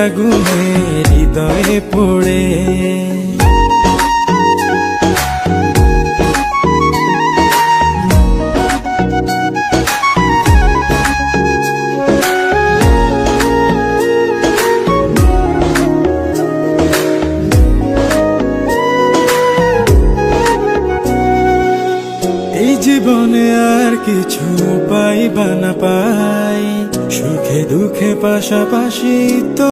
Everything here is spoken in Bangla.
আগুনে হৃদয়ে পড়ে। এই জীবনে আর কিছু পাই বা না পাই, সুখে দুঃখে পাশাপাশি তো